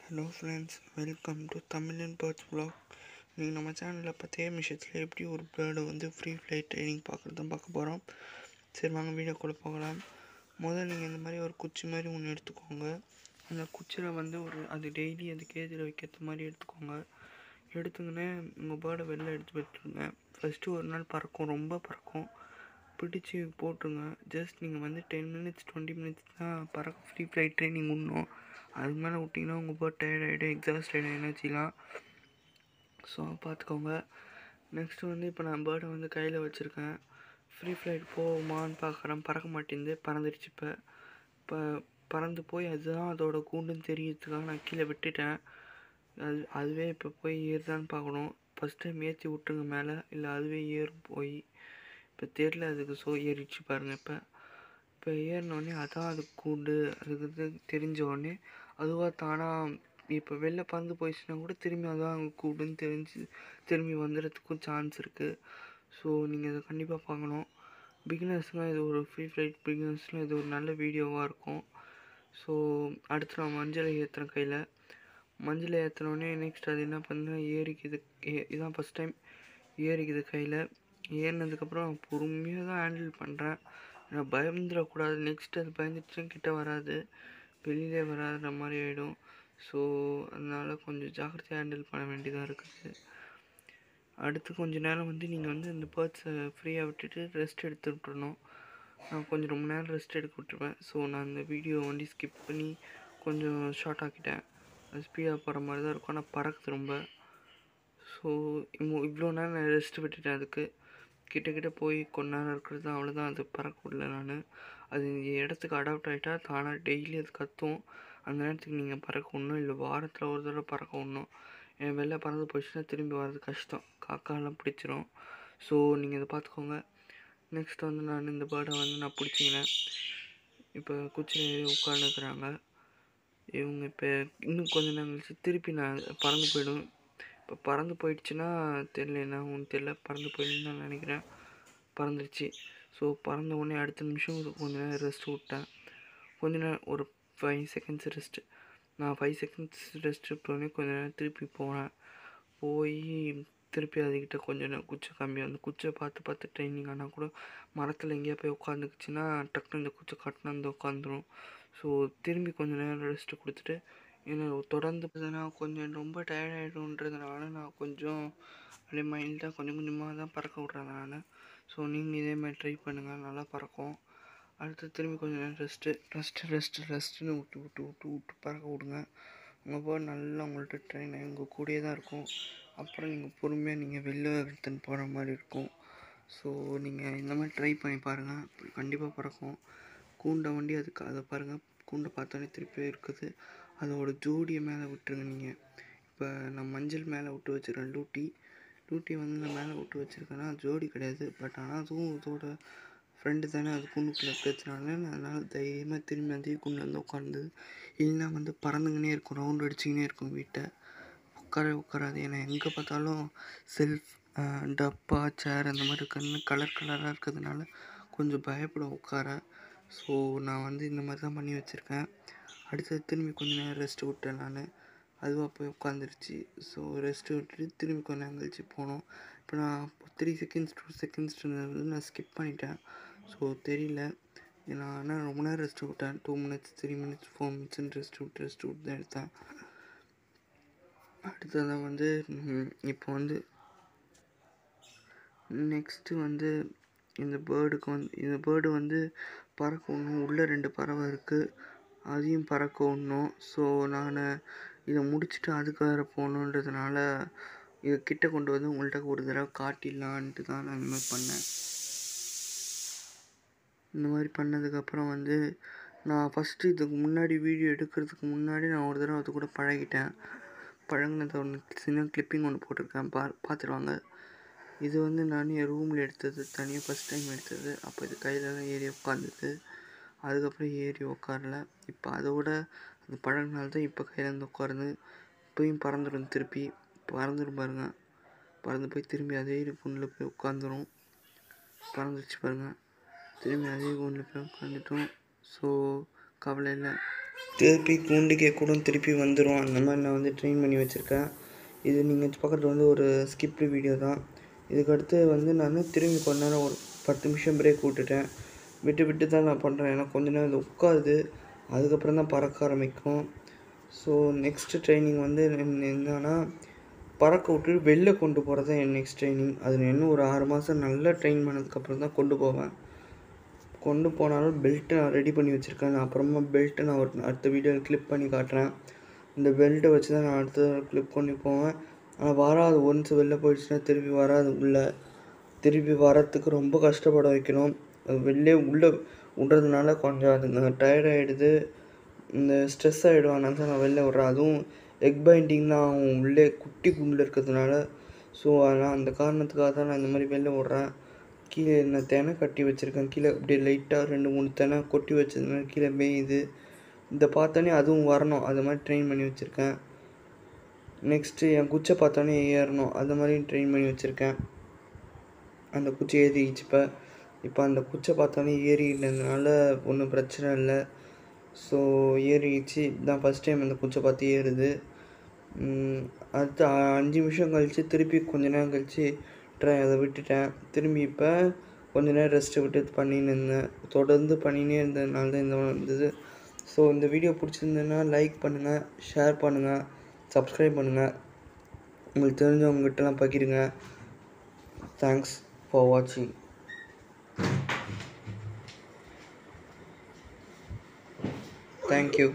Hello friends, welcome to தமிழன் birds vlog. நீங்கள் நம்ம சேனலில் 10 நிமிஷத்தில் எப்படி ஒரு பேர்டை ஃப்ரீ ஃப்ளைட் ட்ரைனிங் பார்க்குறது தான் பார்க்க போகிறோம். சரி வாங்க வீடியோக்குள்ளே போகலாம். முதல்ல நீங்கள் இந்த மாதிரி ஒரு குச்சி மாதிரி ஒன்று எடுத்துக்கோங்க. அந்த குச்சியில் அது டெய்லி அது கேஜில் வைக்கிறது மாதிரி எடுத்துக்கோங்க. எடுத்துக்கினே உங்கள் பேர்டை வெளில எடுத்து விட்டுருங்க. ஃபஸ்ட்டு ஒரு நாள் பறக்கும், ரொம்ப பறக்கும், பிடிச்சி போட்டுருங்க. ஜஸ்ட் நீங்கள் 10 மினிட்ஸ் 20 மினிட்ஸ் தான் பறக்க ஃப்ரீ ஃப்ளைட் ட்ரைனிங் விடணும். அதுக்கு மேலே விட்டிங்கன்னா உங்கள் பேர்ட் டயர்ட் ஆகிடும், எக்ஸாஸ்ட் ஆகிடும், எனர்ஜிலாம். ஸோ பார்த்துக்கோங்க. நெக்ஸ்ட்டு இப்போ நான் பேர்டை கையில் வச்சுருக்கேன். ஃப்ரீ ஃப்ளைட் போகுமான்னு பார்க்குறேன், பறக்க மாட்டேங்குது, பறந்துடுச்சு. இப்போ பறந்து போய் அதுதான் அதோட கூண்டுன்னு தெரியறதுக்காக நான் கீழே விட்டுட்டேன். அதுவே இப்போ போய் ஏறுதான்னு பார்க்கணும். ஃபஸ்ட் டைம் ஏற்றி விட்டுருங்க மேலே, இல்லை அதுவே ஏறும் போய். இப்போ தெரில அதுக்கு, ஸோ ஏறிடுச்சு பாருங்கள். இப்போ ஏறினோடனே அதான் அதுக்கு கூண்டு, அதுக்கு தெரிஞ்ச உடனே அதுவாக தானாக இப்போ வெளில பறந்து போயிடுச்சுன்னா கூட திரும்பி அதான் அங்கே கூடுன்னு தெரிஞ்சு திரும்பி வந்துடுறதுக்கும் சான்ஸ் இருக்குது. ஸோ நீங்கள் இதை கண்டிப்பாக பார்க்கணும். பிகினர்ஸ்லாம் இது ஒரு ஃப்ரீ ஃப்ளைட் பிகினர்ஸ்லாம் இது ஒரு நல்ல வீடியோவாக இருக்கும். ஸோ அடுத்து நான் மஞ்சளை ஏற்றுறேன் கையில். மஞ்சளை ஏற்றினோடனே நெக்ஸ்ட் அது என்ன பண்ணுறேன், ஏறிக்குது. இதுதான் ஃபஸ்ட் டைம் ஏறிக்குது கையில். ஏறினதுக்கப்புறம் பொறுமையாக தான் ஹேண்டில் பண்ணுறேன். நான் பயந்துடக்கூடாது. நெக்ஸ்ட் அது பயந்துச்சுன்னா கிட்ட வராது, வெளியிலே வராத மாதிரி ஆகிடும். ஸோ அதனால் கொஞ்சம் ஜாக்கிரதையாக ஹேண்டில் பண்ண வேண்டியதாக இருக்குது. அடுத்து கொஞ்சம் நேரம் நீங்கள் இந்த பேர்ட்ஸை ஃப்ரீயாக விட்டுட்டு ரெஸ்ட் எடுத்து விட்டுறணும். நான் கொஞ்சம் ரொம்ப நேரம் ரெஸ்ட் எடுக்க விட்டுருவேன். ஸோ நான் இந்த வீடியோ ஸ்கிப் பண்ணி கொஞ்சம் ஷார்ட் ஆக்கிட்டேன். அது ஸ்பீடாக போகிற மாதிரி தான் இருக்கும், ஆனால் பறக்குது ரொம்ப. ஸோ இவ்வளோ நேரம் நான் ரெஸ்ட் விட்டுட்டேன். அதுக்கு கிட்ட போய் கொஞ்ச நேரம் இருக்கிறது தான், அவ்வளோதான். அது பறக்க விடல நான். அது இடத்துக்கு அடாப்ட் ஆகிட்டா தானாக டெய்லி அது கத்தும். அந்த நேரத்துக்கு நீங்கள் பறக்க விடணும், இல்லை வாரத்தில் ஒரு தடவை பறக்க விடணும். வெளில பறந்து போயிடுச்சுன்னா திரும்பி வர்றது கஷ்டம், காக்காலாம் பிடிச்சிரும். ஸோ நீங்கள் இதை பார்த்துக்கோங்க. நெக்ஸ்ட் நான் இந்த பேர்டை நான் பிடிச்சிக்கினேன். இப்போ குச்சியில் ஏறி உட்காந்துக்கிறாங்க இவங்க. இப்போ இன்னும் கொஞ்சம் நேரம் கழிச்சு திருப்பி நான் பறந்து போயிடும். இப்போ பறந்து போயிடுச்சுன்னா தெரியல, என்ன ஒன்றும் தெரியல, பறந்து போயிடுன்னு நான் நினைக்கிறேன். பறந்துருச்சு. ஸோ பறந்த உடனே அடுத்த நிமிஷம் கொஞ்சம் நேரம் ரெஸ்ட் விட்டேன். கொஞ்ச நேரம் ஒரு 5 செகண்ட்ஸ் ரெஸ்ட்டு. நான் 5 செகண்ட்ஸ் ரெஸ்ட் விட்டோடனே கொஞ்சம் நேரம் திருப்பி போனேன். போய் திருப்பி அதுக்கிட்ட கொஞ்சம் நேரம் குச்சை அந்த குச்சை பார்த்து ட்ரைனிங் ஆனால் கூட மரத்தில் எங்கேயா போய் உட்காந்துக்குச்சின்னா டக்குனு இந்த குச்சை காட்டினா வந்து உட்காந்துரும். ஸோ திரும்பி கொஞ்சம் நேரம் ரெஸ்ட்டு கொடுத்துட்டு, ஏன்னா தொடர்ந்து நான் கொஞ்சம் ரொம்ப டயர்ட் ஆகிடும்ன்றதுனால நான் கொஞ்சம் அப்படியே மைல்டாக கொஞ்சம் கொஞ்சமாக தான் பறக்க விட்றேன் நான். ஸோ நீங்கள் இதேமாதிரி ட்ரை பண்ணுங்கள், நல்லா பறக்கும். அடுத்து திரும்பி கொஞ்சம் நேரம் ரெஸ்ட்டுன்னு விட்டு பறக்க விடுங்க. உங்கள் பேர்ட் நல்லா உங்கள்கிட்ட ட்ரெயின் ஆகி உங்கள் கூடயே தான் இருக்கும். அப்புறம் நீங்கள் பொறுமையாக வெளில எடுத்துன்னு போகிற மாதிரி இருக்கும். ஸோ நீங்கள் இந்த மாதிரி ட்ரை பண்ணி பாருங்கள், கண்டிப்பாக பறக்கும். கூண்டை அதுக்கு அதை பாருங்கள், கூண்டை பார்த்தோன்னே திருப்பி இருக்குது. அதோட ஜோடியை மேலே விட்டுருங்க. நீங்கள் இப்போ நான் மஞ்சள் மேலே விட்டு வச்சுருக்கேன், லூட்டி நான் மேலே விட்டு வச்சுருக்கேன்னா ஜோடி கிடையாது, பட் ஆனால் அதுவும் இதோட ஃப்ரெண்டு தானே. அது கூண்டுக்குள்ளே இருக்கிறதுனால அதனால் தைரியமாக திரும்பி அதே கூண்டில் உட்காந்து, இல்லைன்னா பறந்துக்கினே இருக்கும், ரவுண்ட் அடிச்சுக்கினே இருக்கும் வீட்டை. உட்காராது. ஏன்னா எங்கே பார்த்தாலும் செல்ஃப், டப்பா, சேர் அந்த மாதிரி கலராக இருக்கிறதுனால கொஞ்சம் பயப்படும் உட்கார. ஸோ நான் இந்த மாதிரி தான் பண்ணி வச்சுருக்கேன். அடுத்தது திரும்பி கொஞ்சம் நேரம் ரெஸ்ட்டு விட்டேன் நான். அதுவாக போய் உட்காந்துருச்சு. ஸோ ரெஸ்ட்டு விட்டுட்டு திரும்பி கொஞ்சம் நேரம் கழிச்சு போனோம். இப்போ நான் 3 செகண்ட்ஸ் 2 செகண்ட்ஸ் நான் ஸ்கிப் பண்ணிட்டேன். ஸோ தெரியல. நான் ஆனால் ரொம்ப நேரம் ரெஸ்ட்டு விட்டேன். 2 மினிட்ஸ் 3 மினிட்ஸ் 4 மினிட்ஸ்ன்னு ரெஸ்ட்டு விட்டு தான் எடுத்தேன். அடுத்ததான் இப்போ நெக்ஸ்ட்டு இந்த பேர்டு பறக்க விடணும். உள்ளே 2 பறவை இருக்குது, அதையும் பறக்க விடணும். ஸோ நான் இதை முடிச்சுட்டு அதுக்கு வேறு போகணுன்றதுனால இதை கிட்ட கொண்டு உங்கள்கிட்ட ஒரு தடவை காட்டிடலான்ட்டு தான் நான் இந்த மாதிரி பண்ணேன். இந்த மாதிரி பண்ணதுக்கப்புறம் நான் ஃபஸ்ட்டு இதுக்கு முன்னாடி வீடியோ எடுக்கிறதுக்கு முன்னாடி நான் ஒரு தடவை அது கூட பழகினதை ஒன்று சின்ன கிளிப்பிங் ஒன்று போட்டிருக்கேன், பார்த்துருவாங்க. இது நான் என் ரூமில் எடுத்தது, தனியாக ஃபஸ்ட் டைம் எடுத்தது. அப்போ இது கையில் தான் ஏறி உட்காந்துது. அதுக்கப்புறம் ஏறி உட்காரல. இப்போ அதோட அது பழகினால தான் இப்போ கையில் உட்காருது. இப்போயும் பறந்துடும், திருப்பி பறந்துடும் பாருங்கள். பறந்து போய் திரும்பி அதே கூண்டில் போய் உட்காந்துரும். பறந்துருச்சு பாருங்கள், திரும்பி அதே கூண்டில் போய் உட்காந்துட்டோம். ஸோ கவலை இல்லை. திருப்பி கூண்டுக்கே கூட திருப்பி வந்துடும். அந்த மாதிரி நான் வந்து ட்ரெயின் பண்ணி வச்சுருக்கேன். இது நீங்கள் பார்க்குறது வந்து ஒரு ஸ்கிப்டு வீடியோ தான். இதுக்கடுத்து வந்து நான் திரும்பி கொஞ்ச நேரம் ஒரு 10 நிமிஷம் பிரேக் விட்டுட்டேன். விட்டு தான் நான் பண்ணுறேன். ஏன்னா கொஞ்ச நேரம் இது உட்காருது, அதுக்கப்புறம் தான் பறக்க ஆரம்பிக்கும். ஸோ நெக்ஸ்ட்டு ட்ரைனிங் வந்து என்னன்னா, பறக்க விட்டு வெளில கொண்டு போகிறது தான் என் நெக்ஸ்ட் ட்ரைனிங். அது இன்னும் ஒரு 6 மாதம் நல்லா ட்ரெயின் பண்ணதுக்கப்புறம் தான் கொண்டு போவேன். கொண்டு போனாலும் பெல்ட்டை நான் ரெடி பண்ணி வச்சுருக்கேன். நான் அப்புறமா பெல்ட்டை நான் அடுத்த வீடியோவில் கிளிப் பண்ணி காட்டுறேன். இந்த பெல்ட்டை வச்சு தான் நான் அடுத்த கிளிப் பண்ணி போவேன். ஆனால் வராது. ஒன்ஸ் வெளில போயிடுச்சுன்னா திருப்பி வராது. திருப்பி வரத்துக்கு ரொம்ப கஷ்டப்பட வைக்கணும். அது உள்ளே விட்றதுனால கொஞ்சம் அதுங்க டயர்ட் ஆகிடுது, இந்த ஸ்ட்ரெஸ் ஆகிடும். அதனால தான் நான் வெளில விட்றேன். அதுவும் எக் பைண்டிங் தான் ஆகும் உள்ளே குட்டி கூண்டில் இருக்கிறதுனால. ஸோ அதனால் அந்த காரணத்துக்காக தான் நான் இந்த மாதிரி வெளில விட்றேன். கீழே நான் தினை கட்டி வச்சுருக்கேன். கீழே அப்படியே லைட்டாக 2-3 தினை கொட்டி வச்சதுனால கீழே மேயுது. இதை பார்த்தோன்னே அதுவும் வரணும், அது மாதிரி ட்ரெயின் பண்ணி வச்சுருக்கேன். நெக்ஸ்ட்டு என் குச்சை பார்த்தோன்னே ஏறணும், அது மாதிரியும் ட்ரெயின் பண்ணி வச்சுருக்கேன். அந்த குச்சி ஏறிடுச்சு. இப்போ அந்த குச்சை பார்த்தோன்னே ஏறினதுனால ஒன்றும் பிரச்சனை இல்லை. ஸோ ஏறிடுச்சு. இதான் ஃபஸ்ட் டைம் அந்த குச்சை பார்த்து ஏறுது. அடுத்து 5 நிமிஷம் கழித்து திருப்பி கொஞ்ச நேரம் கழித்து அதை விட்டுட்டேன். திரும்பி இப்போ கொஞ்ச நேரம் ரெஸ்ட்டு விட்டு பண்ணின்னு இருந்தேன். தொடர்ந்து பண்ணினே இருந்ததுனால தான் இந்த வந்தது. ஸோ இந்த வீடியோ பிடிச்சிருந்ததுன்னா லைக் பண்ணுங்கள், ஷேர் பண்ணுங்கள், சப்ஸ்கிரைப் பண்ணுங்கள், உங்களுக்கு தெரிஞ்சவங்ககிட்டலாம் பகிருங்க. தேங்க்ஸ் ஃபார் வாட்சிங். தேங்க்யூ.